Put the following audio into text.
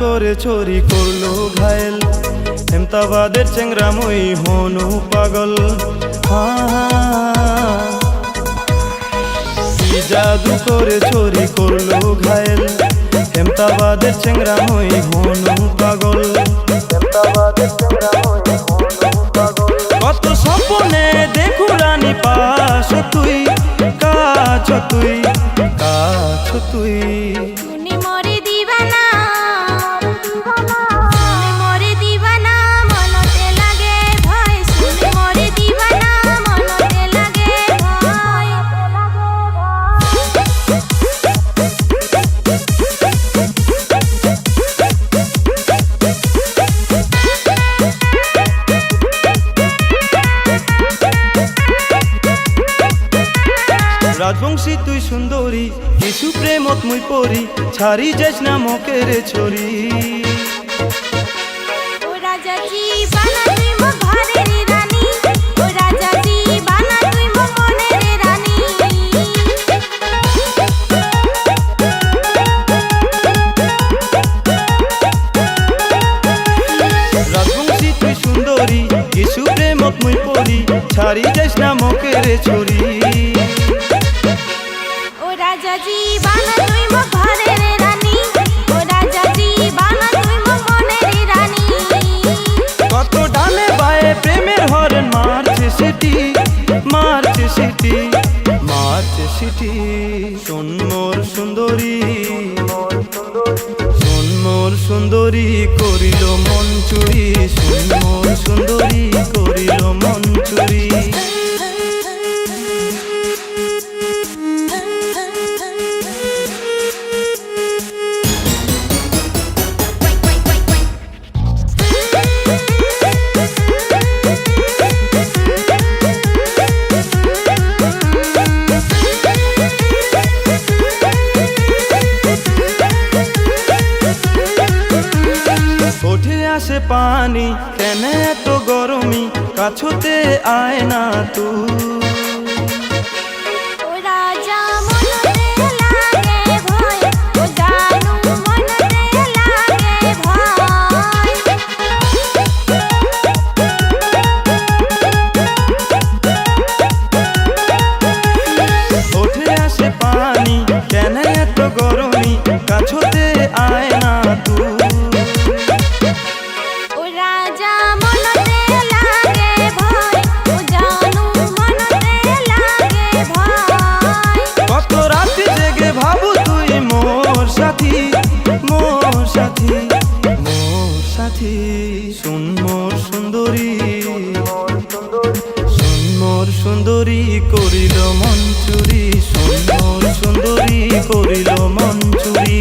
করে চুরি করলো ঘায়েল, হেমতাবাদের চেংরামই হনু পাগল। কি জাদু করে চুরি করলো ঘায়েল, হেমতাবাদের চেংরামই হনু পাগল। কত স্বপ্নে দেখু রানী পাশ তুই, কাছ তুই, কাছ তুই। রাজবংশী তুই সুন্দরী, কিছু প্রেমত মুই পড়ি, ছাড়ি যাস না মকের ছড়ি। রাজবংশী তুই সুন্দরী, কিছু প্রেমত মুই পড়ি, ছাড়ি যাস না মকের ছড়ি। কত ডালে বায়ে প্রেমের হরেন মারছে সিটি, মারছে সিটি, মারছে সিটি। শোন মোর সুন্দরী, শোন মোর সুন্দরী করিল মন চুরি, শোন মোর সুন্দরী করিল মন চুরি। আসে পানি কেন এত গরমি, কাছতে আয় না তুই। ওঠে আসে পানি কেন এত গরমি, কাছতে আয় না তুই। শোন মোর সুন্দরী, শোন মোর সুন্দরী করিল মন চুরি, শোন মোর সুন্দরী করিল মন চুরি।